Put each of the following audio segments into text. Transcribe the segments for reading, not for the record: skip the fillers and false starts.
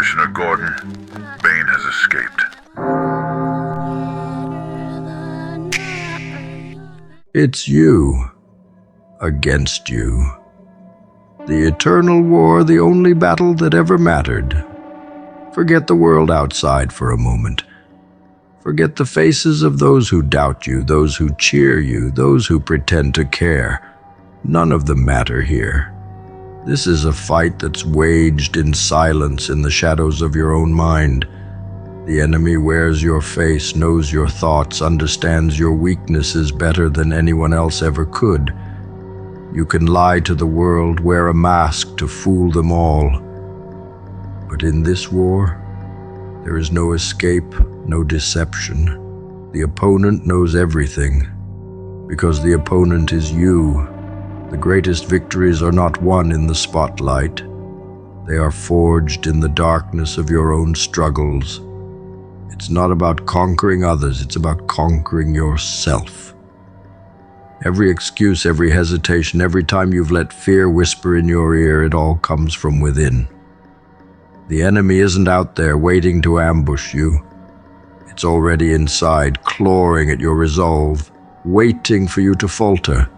Commissioner Gordon, Bane has escaped. It's you against you. The eternal war, the only battle that ever mattered. Forget the world outside for a moment. Forget the faces of those who doubt you, those who cheer you, those who pretend to care. None of them matter here. This is a fight that's waged in silence in the shadows of your own mind. The enemy wears your face, knows your thoughts, understands your weaknesses better than anyone else ever could. You can lie to the world, wear a mask to fool them all. But in this war, there is no escape, no deception. The opponent knows everything, because the opponent is you. The greatest victories are not won in the spotlight. They are forged in the darkness of your own struggles. It's not about conquering others, it's about conquering yourself. Every excuse, every hesitation, every time you've let fear whisper in your ear, it all comes from within. The enemy isn't out there waiting to ambush you. It's already inside, clawing at your resolve, waiting for you to falter.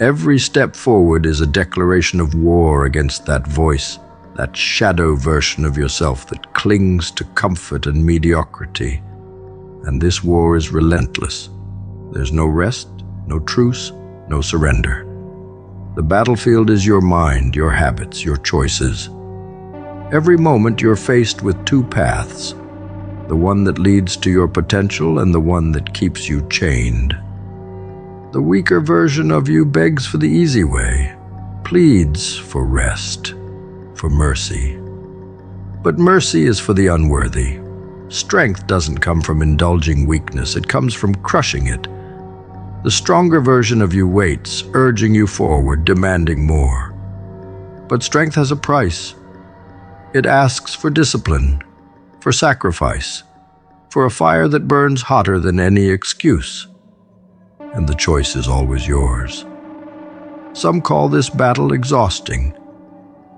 Every step forward is a declaration of war against that voice, that shadow version of yourself that clings to comfort and mediocrity. And this war is relentless. There's no rest, no truce, no surrender. The battlefield is your mind, your habits, your choices. Every moment you're faced with two paths, the one that leads to your potential and the one that keeps you chained. The weaker version of you begs for the easy way, pleads for rest, for mercy. But mercy is for the unworthy. Strength doesn't come from indulging weakness, it comes from crushing it. The stronger version of you waits, urging you forward, demanding more. But strength has a price. It asks for discipline, for sacrifice, for a fire that burns hotter than any excuse. And the choice is always yours. Some call this battle exhausting.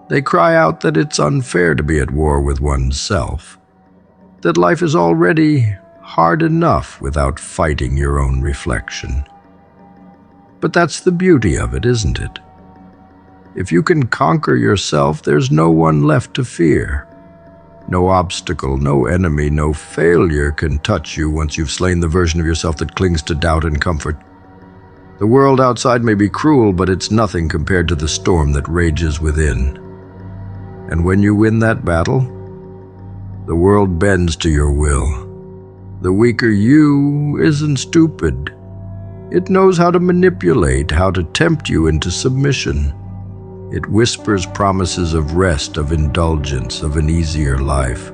They cry out that it's unfair to be at war with oneself, that life is already hard enough without fighting your own reflection. But that's the beauty of it, isn't it? If you can conquer yourself, there's no one left to fear. No obstacle, no enemy, no failure can touch you once you've slain the version of yourself that clings to doubt and comfort. The world outside may be cruel, but it's nothing compared to the storm that rages within. And when you win that battle, the world bends to your will. The weaker you isn't stupid. It knows how to manipulate, how to tempt you into submission. It whispers promises of rest, of indulgence, of an easier life.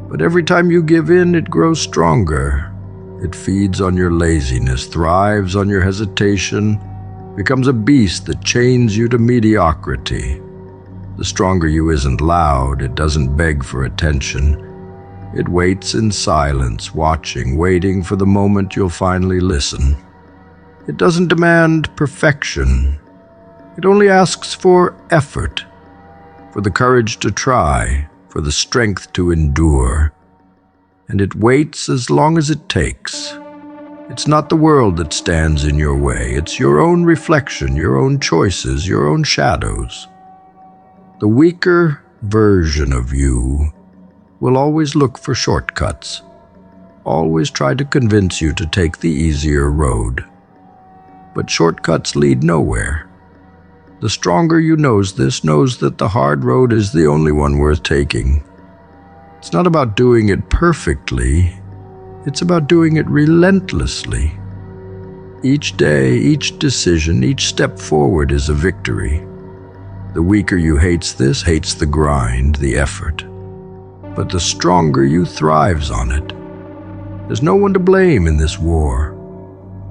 But every time you give in, it grows stronger. It feeds on your laziness, thrives on your hesitation, becomes a beast that chains you to mediocrity. The stronger you isn't loud, it doesn't beg for attention. It waits in silence, watching, waiting for the moment you'll finally listen. It doesn't demand perfection. It only asks for effort, for the courage to try, for the strength to endure. And it waits as long as it takes. It's not the world that stands in your way. It's your own reflection, your own choices, your own shadows. The weaker version of you will always look for shortcuts, always try to convince you to take the easier road. But shortcuts lead nowhere. The stronger you knows this, knows that the hard road is the only one worth taking. It's not about doing it perfectly, it's about doing it relentlessly. Each day, each decision, each step forward is a victory. The weaker you hates this, hates the grind, the effort. But the stronger you thrives on it. There's no one to blame in this war.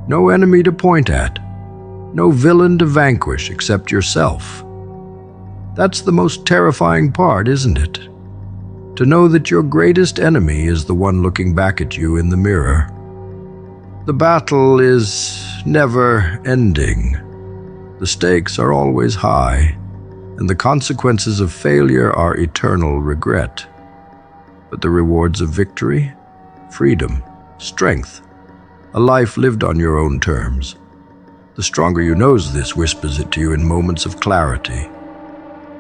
No enemy to point at. No villain to vanquish except yourself. That's the most terrifying part, isn't it? To know that your greatest enemy is the one looking back at you in the mirror. The battle is never ending. The stakes are always high, and the consequences of failure are eternal regret. but the rewards of victory, freedom, strength, a life lived on your own terms. The stronger you knows this whispers it to you in moments of clarity,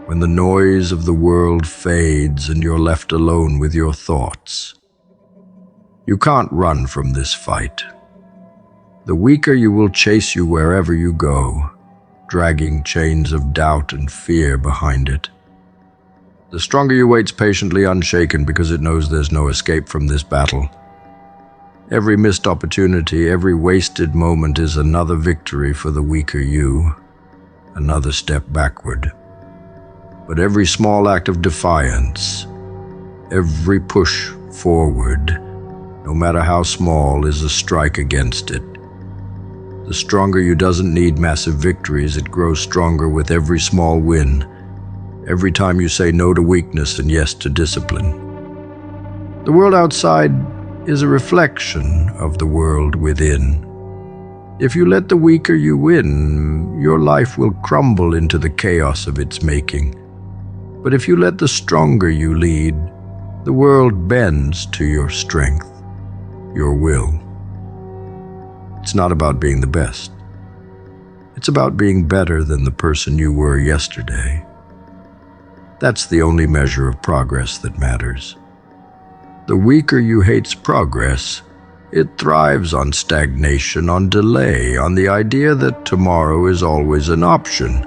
when the noise of the world fades and you're left alone with your thoughts. You can't run from this fight. The weaker you will chase you wherever you go, dragging chains of doubt and fear behind it. The stronger you waits patiently unshaken because it knows there's no escape from this battle. Every missed opportunity, every wasted moment is another victory for the weaker you, another step backward. But every small act of defiance, every push forward, no matter how small, is a strike against it. The stronger you doesn't need massive victories, it grows stronger with every small win, every time you say no to weakness and yes to discipline. The world outside is a reflection of the world within. If you let the weaker you win, your life will crumble into the chaos of its making. But if you let the stronger you lead, the world bends to your strength, your will. It's not about being the best. It's about being better than the person you were yesterday. That's the only measure of progress that matters. The weaker you hates progress. It thrives on stagnation, on delay, on the idea that tomorrow is always an option.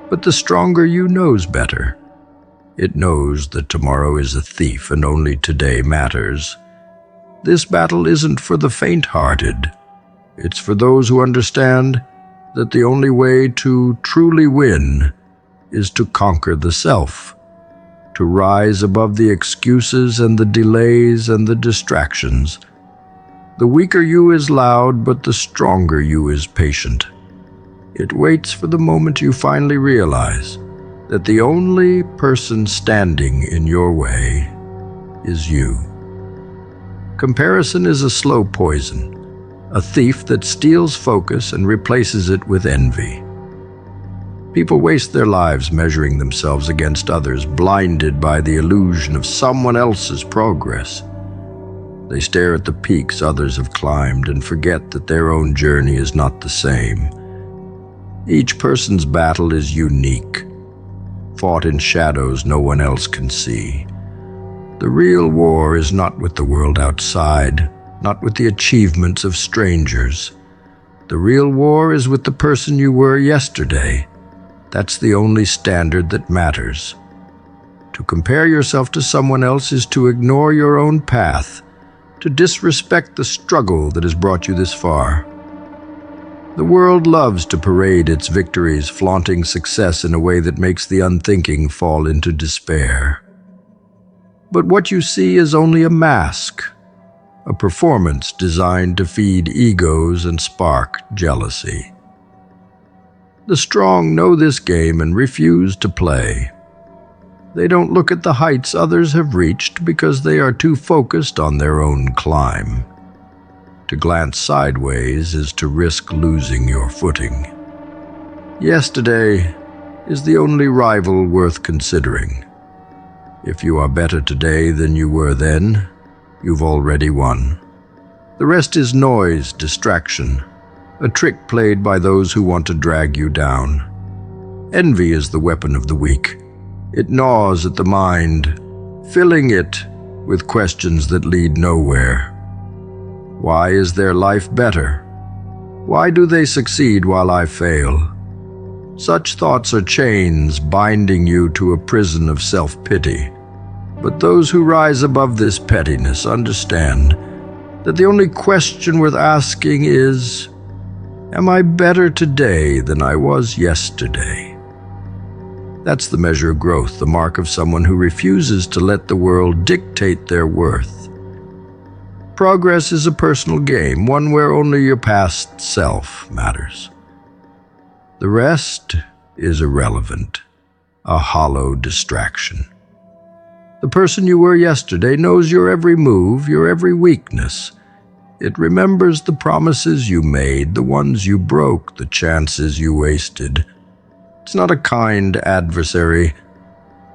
But the stronger you knows better. It knows that tomorrow is a thief and only today matters. This battle isn't for the faint-hearted. It's for those who understand that the only way to truly win is to conquer the self, to rise above the excuses and the delays and the distractions. The weaker you is loud, but the stronger you is patient. It waits for the moment you finally realize that the only person standing in your way is you. Comparison is a slow poison, a thief that steals focus and replaces it with envy. People waste their lives measuring themselves against others, blinded by the illusion of someone else's progress. They stare at the peaks others have climbed and forget that their own journey is not the same. Each person's battle is unique, fought in shadows no one else can see. The real war is not with the world outside, not with the achievements of strangers. The real war is with the person you were yesterday. That's the only standard that matters. To compare yourself to someone else is to ignore your own path, to disrespect the struggle that has brought you this far. The world loves to parade its victories, flaunting success in a way that makes the unthinking fall into despair. But what you see is only a mask, a performance designed to feed egos and spark jealousy. The strong know this game and refuse to play. They don't look at the heights others have reached because they are too focused on their own climb. To glance sideways is to risk losing your footing. Yesterday is the only rival worth considering. If you are better today than you were then, you've already won. The rest is noise, distraction, a trick played by those who want to drag you down. Envy is the weapon of the weak. It gnaws at the mind, filling it with questions that lead nowhere. Why is their life better? Why do they succeed while I fail? Such thoughts are chains binding you to a prison of self-pity. But those who rise above this pettiness understand that the only question worth asking is, am I better today than I was yesterday? That's the measure of growth, the mark of someone who refuses to let the world dictate their worth. Progress is a personal game, one where only your past self matters. The rest is irrelevant, a hollow distraction. The person you were yesterday knows your every move, your every weakness. It remembers the promises you made, the ones you broke, the chances you wasted. It's not a kind adversary.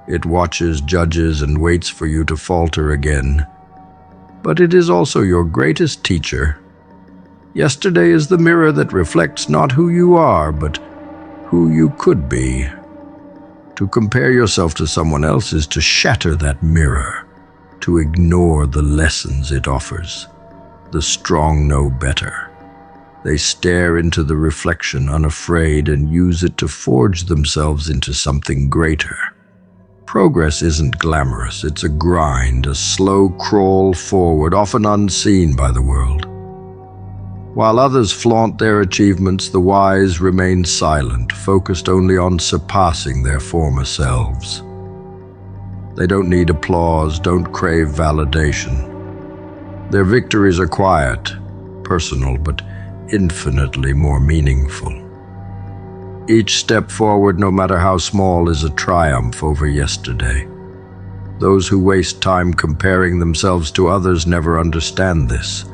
It watches, judges, and waits for you to falter again. But it is also your greatest teacher. Yesterday is the mirror that reflects not who you are, but who you could be. To compare yourself to someone else is to shatter that mirror, to ignore the lessons it offers. The strong know better. They stare into the reflection unafraid and use it to forge themselves into something greater. Progress isn't glamorous, it's a grind, a slow crawl forward, often unseen by the world. While others flaunt their achievements, the wise remain silent, focused only on surpassing their former selves. They don't need applause, don't crave validation. Their victories are quiet, personal, but infinitely more meaningful. Each step forward, no matter how small, is a triumph over yesterday. Those who waste time comparing themselves to others never understand this.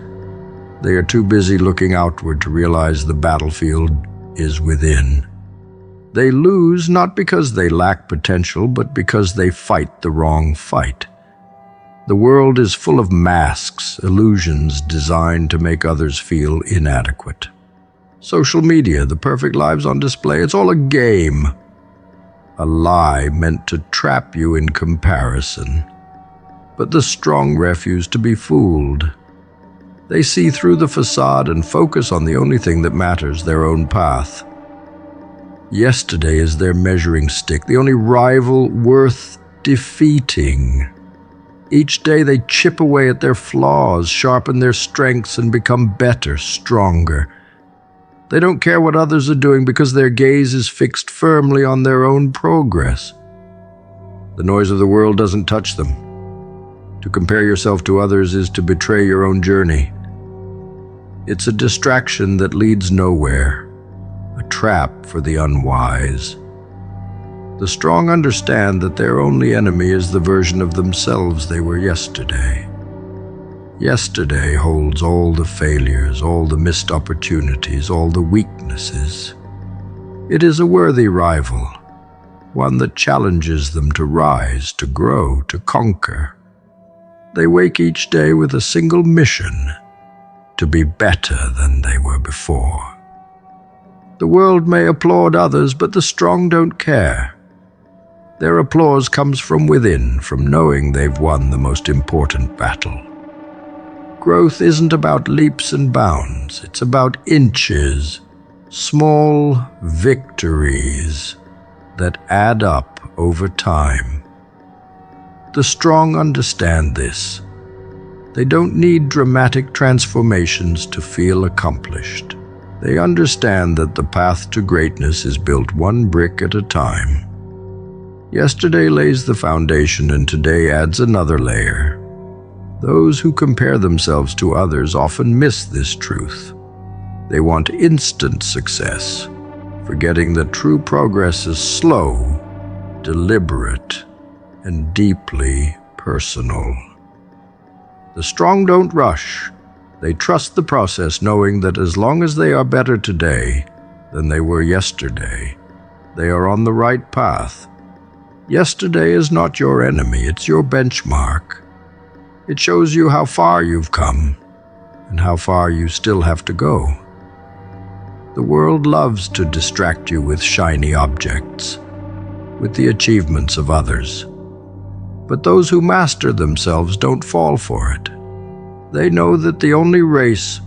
They are too busy looking outward to realize the battlefield is within. They lose not because they lack potential, but because they fight the wrong fight. The world is full of masks, illusions designed to make others feel inadequate. Social media, the perfect lives on display, it's all a game. A lie meant to trap you in comparison. But the strong refuse to be fooled. They see through the facade and focus on the only thing that matters, their own path. Yesterday is their measuring stick, the only rival worth defeating. Each day they chip away at their flaws, sharpen their strengths, and become better, stronger. They don't care what others are doing because their gaze is fixed firmly on their own progress. The noise of the world doesn't touch them. To compare yourself to others is to betray your own journey. It's a distraction that leads nowhere, a trap for the unwise. The strong understand that their only enemy is the version of themselves they were yesterday. Yesterday holds all the failures, all the missed opportunities, all the weaknesses. It is a worthy rival, one that challenges them to rise, to grow, to conquer. They wake each day with a single mission: to be better than they were before. The world may applaud others, but the strong don't care. Their applause comes from within, from knowing they've won the most important battle. Growth isn't about leaps and bounds, it's about inches, small victories that add up over time. The strong understand this. They don't need dramatic transformations to feel accomplished. They understand that the path to greatness is built one brick at a time. Yesterday lays the foundation and today adds another layer. Those who compare themselves to others often miss this truth. They want instant success, forgetting that true progress is slow, deliberate, and deeply personal. The strong don't rush. They trust the process, knowing that as long as they are better today than they were yesterday, they are on the right path. Yesterday is not your enemy, it's your benchmark. It shows you how far you've come and how far you still have to go. The world loves to distract you with shiny objects, with the achievements of others. But those who master themselves don't fall for it. They know that the only race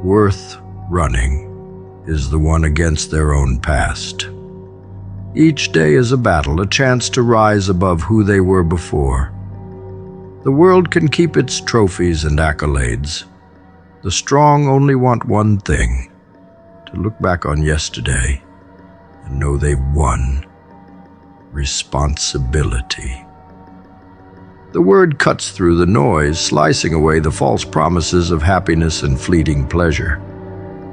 worth running is the one against their own past. Each day is a battle, a chance to rise above who they were before. The world can keep its trophies and accolades. The strong only want one thing: to look back on yesterday and know they've won. Responsibility. The word cuts through the noise, slicing away the false promises of happiness and fleeting pleasure.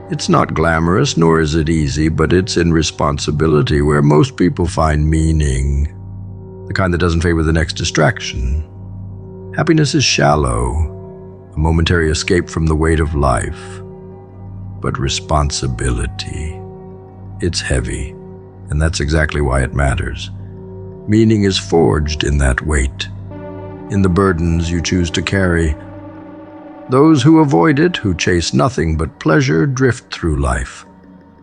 It's not glamorous, nor is it easy, but it's in responsibility where most people find meaning, the kind that doesn't favor the next distraction. Happiness is shallow, a momentary escape from the weight of life. But responsibility, it's heavy, and that's exactly why it matters. Meaning is forged in that weight, in the burdens you choose to carry. Those who avoid it, who chase nothing but pleasure, drift through life,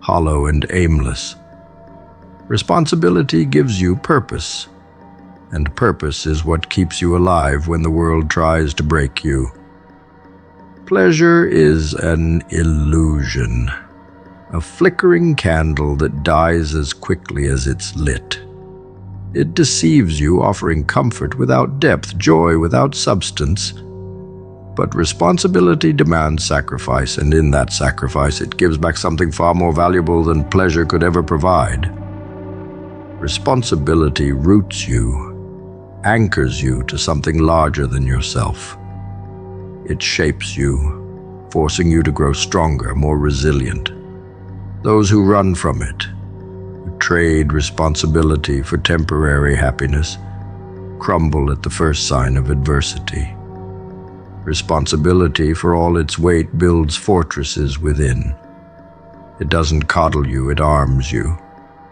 hollow and aimless. Responsibility gives you purpose, and purpose is what keeps you alive when the world tries to break you. Pleasure is an illusion, a flickering candle that dies as quickly as it's lit. It deceives you, offering comfort without depth, joy without substance. But responsibility demands sacrifice, and in that sacrifice it gives back something far more valuable than pleasure could ever provide. Responsibility roots you, anchors you to something larger than yourself. It shapes you, forcing you to grow stronger, more resilient. Those who run from it, who trade responsibility for temporary happiness, crumble at the first sign of adversity. Responsibility, for all its weight, builds fortresses within. It doesn't coddle you, it arms you.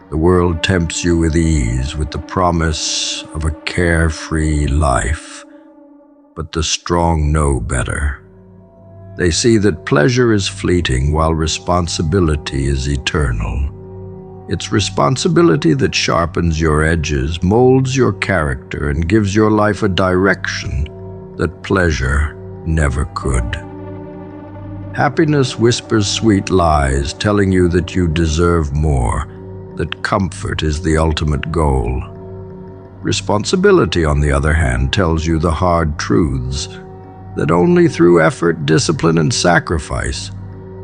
The world tempts you with ease, with the promise of a carefree life. But the strong know better. They see that pleasure is fleeting while responsibility is eternal. It's responsibility that sharpens your edges, molds your character, and gives your life a direction that pleasure never could. Happiness whispers sweet lies, telling you that you deserve more, that comfort is the ultimate goal. Responsibility, on the other hand, tells you the hard truths, that only through effort, discipline, and sacrifice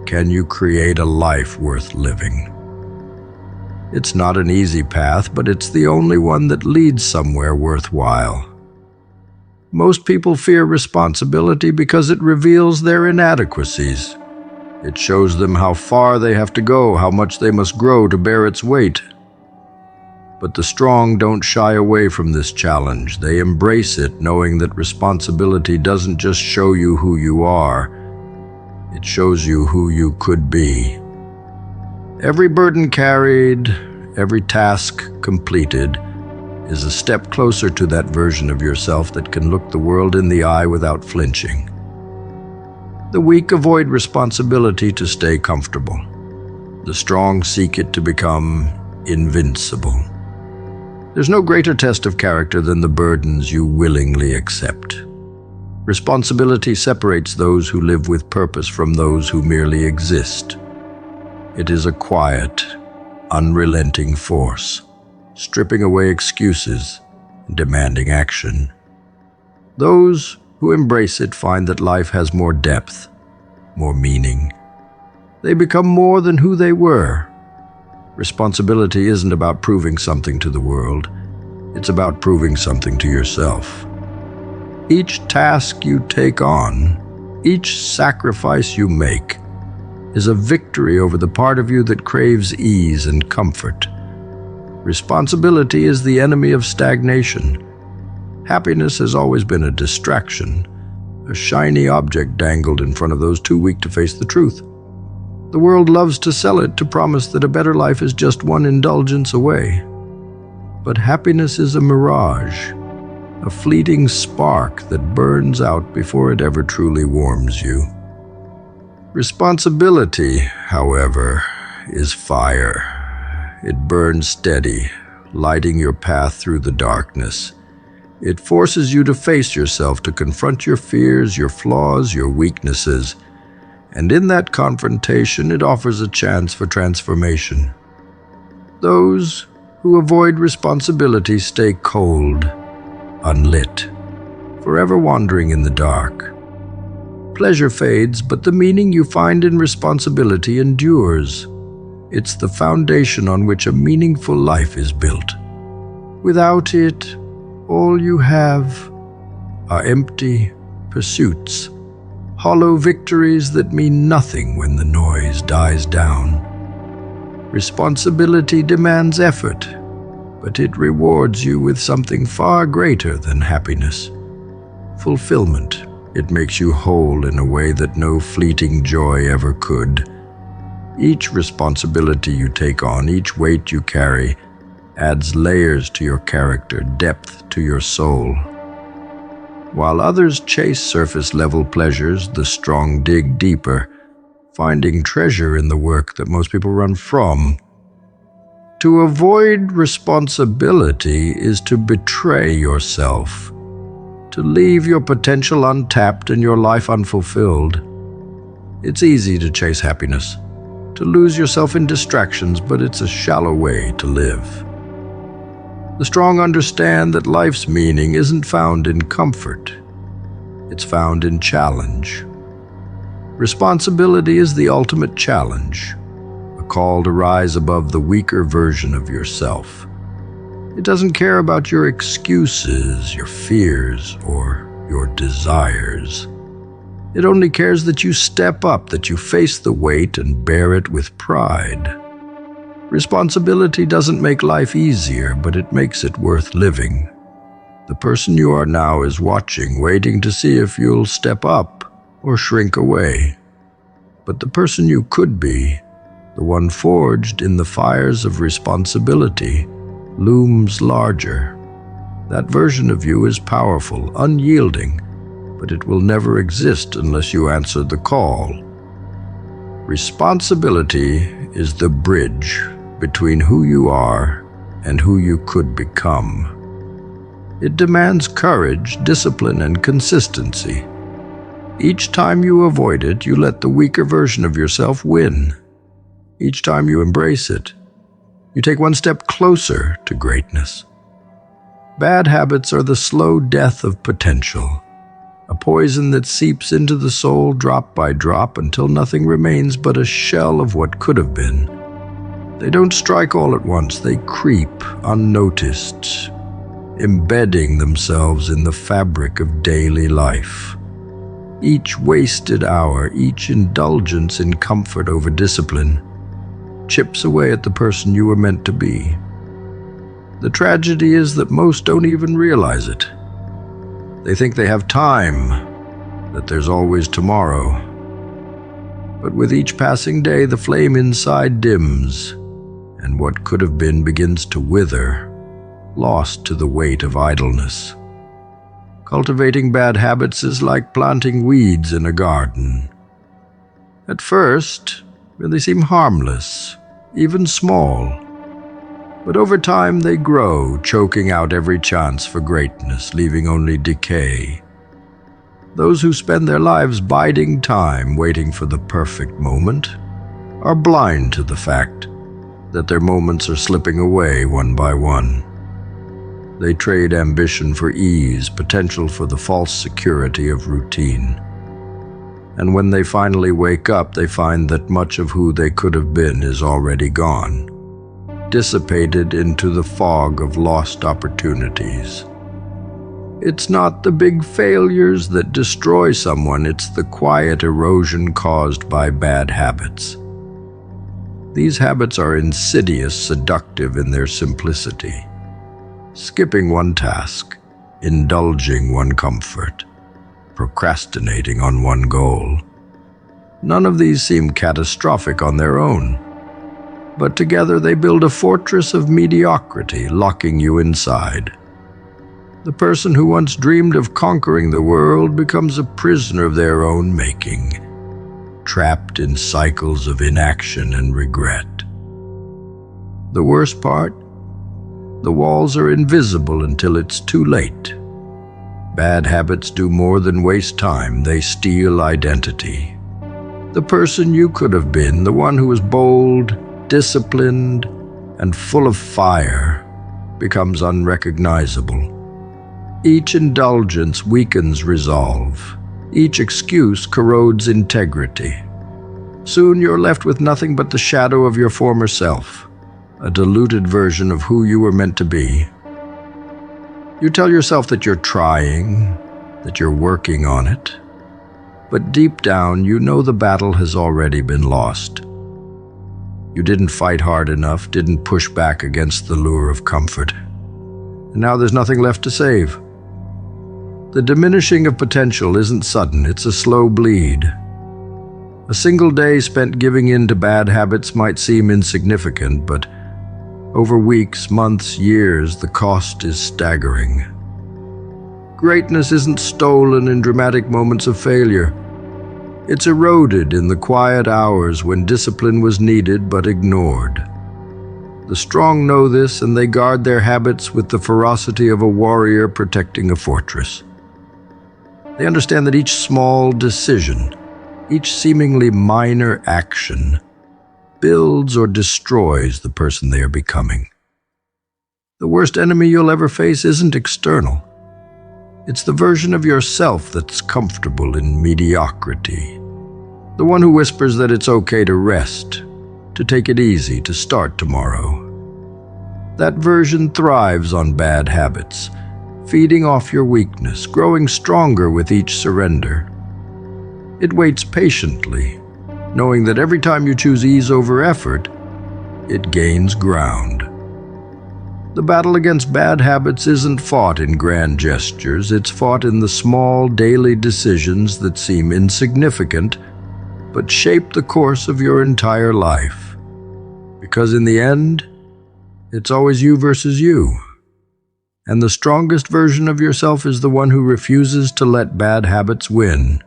can you create a life worth living. It's not an easy path, but it's the only one that leads somewhere worthwhile. Most people fear responsibility because it reveals their inadequacies. It shows them how far they have to go, how much they must grow to bear its weight. But the strong don't shy away from this challenge. They embrace it, knowing that responsibility doesn't just show you who you are, it shows you who you could be. Every burden carried, every task completed, is a step closer to that version of yourself that can look the world in the eye without flinching. The weak avoid responsibility to stay comfortable. The strong seek it to become invincible. There's no greater test of character than the burdens you willingly accept. Responsibility separates those who live with purpose from those who merely exist. It is a quiet, unrelenting force, stripping away excuses and demanding action. Those who embrace it find that life has more depth, more meaning. They become more than who they were. Responsibility isn't about proving something to the world. It's about proving something to yourself. Each task you take on, each sacrifice you make, is a victory over the part of you that craves ease and comfort. Responsibility is the enemy of stagnation. Happiness has always been a distraction, a shiny object dangled in front of those too weak to face the truth. The world loves to sell it, to promise that a better life is just one indulgence away. But happiness is a mirage, a fleeting spark that burns out before it ever truly warms you. Responsibility, however, is fire. It burns steady, lighting your path through the darkness. It forces you to face yourself, to confront your fears, your flaws, your weaknesses. And in that confrontation, it offers a chance for transformation. Those who avoid responsibility stay cold, unlit, forever wandering in the dark. Pleasure fades, but the meaning you find in responsibility endures. It's the foundation on which a meaningful life is built. Without it, all you have are empty pursuits, hollow victories that mean nothing when the noise dies down. Responsibility demands effort, but it rewards you with something far greater than happiness. Fulfillment. It makes you whole in a way that no fleeting joy ever could. Each responsibility you take on, each weight you carry, adds layers to your character, depth to your soul. While others chase surface-level pleasures, the strong dig deeper, finding treasure in the work that most people run from. To avoid responsibility is to betray yourself, to leave your potential untapped and your life unfulfilled. It's easy to chase happiness, to lose yourself in distractions, but it's a shallow way to live. The strong understand that life's meaning isn't found in comfort. It's found in challenge. Responsibility is the ultimate challenge, a call to rise above the weaker version of yourself. It doesn't care about your excuses, your fears, or your desires. It only cares that you step up, that you face the weight and bear it with pride. Responsibility doesn't make life easier, but it makes it worth living. The person you are now is watching, waiting to see if you'll step up or shrink away. But the person you could be, the one forged in the fires of responsibility, looms larger. That version of you is powerful, unyielding, but it will never exist unless you answer the call. Responsibility is the bridge between who you are and who you could become. It demands courage, discipline, and consistency. Each time you avoid it, you let the weaker version of yourself win. Each time you embrace it, you take one step closer to greatness. Bad habits are the slow death of potential, a poison that seeps into the soul drop by drop until nothing remains but a shell of what could have been. They don't strike all at once, they creep unnoticed, embedding themselves in the fabric of daily life. Each wasted hour, each indulgence in comfort over discipline, chips away at the person you were meant to be. The tragedy is that most don't even realize it. They think they have time, that there's always tomorrow. But with each passing day, the flame inside dims, and what could have been begins to wither, lost to the weight of idleness. Cultivating bad habits is like planting weeds in a garden. At first, they seem harmless, even small. But over time they grow, choking out every chance for greatness, leaving only decay. Those who spend their lives biding time, waiting for the perfect moment, are blind to the fact that their moments are slipping away one by one. They trade ambition for ease, potential for the false security of routine. And when they finally wake up, they find that much of who they could have been is already gone, dissipated into the fog of lost opportunities. It's not the big failures that destroy someone, it's the quiet erosion caused by bad habits. These habits are insidious, seductive in their simplicity. Skipping one task, indulging one comfort, procrastinating on one goal. None of these seem catastrophic on their own, but together they build a fortress of mediocrity, locking you inside. The person who once dreamed of conquering the world becomes a prisoner of their own making, trapped in cycles of inaction and regret. The worst part? The walls are invisible until it's too late. Bad habits do more than waste time, they steal identity. The person you could have been, the one who was bold, disciplined, and full of fire, becomes unrecognizable. Each indulgence weakens resolve. Each excuse corrodes integrity. Soon you're left with nothing but the shadow of your former self, a diluted version of who you were meant to be. You tell yourself that you're trying, that you're working on it, but deep down you know the battle has already been lost. You didn't fight hard enough, didn't push back against the lure of comfort, and now there's nothing left to save. The diminishing of potential isn't sudden, it's a slow bleed. A single day spent giving in to bad habits might seem insignificant, but Over weeks, months, years, the cost is staggering. Greatness isn't stolen in dramatic moments of failure. It's eroded in the quiet hours when discipline was needed but ignored. The strong know this, and they guard their habits with the ferocity of a warrior protecting a fortress. They understand that each small decision, each seemingly minor action, builds or destroys the person they are becoming. The worst enemy you'll ever face isn't external. It's the version of yourself that's comfortable in mediocrity. The one who whispers that it's okay to rest, to take it easy, to start tomorrow. That version thrives on bad habits, feeding off your weakness, growing stronger with each surrender. It waits patiently, knowing that every time you choose ease over effort, it gains ground. The battle against bad habits isn't fought in grand gestures, it's fought in the small daily decisions that seem insignificant, but shape the course of your entire life. Because in the end, it's always you versus you. And the strongest version of yourself is the one who refuses to let bad habits win.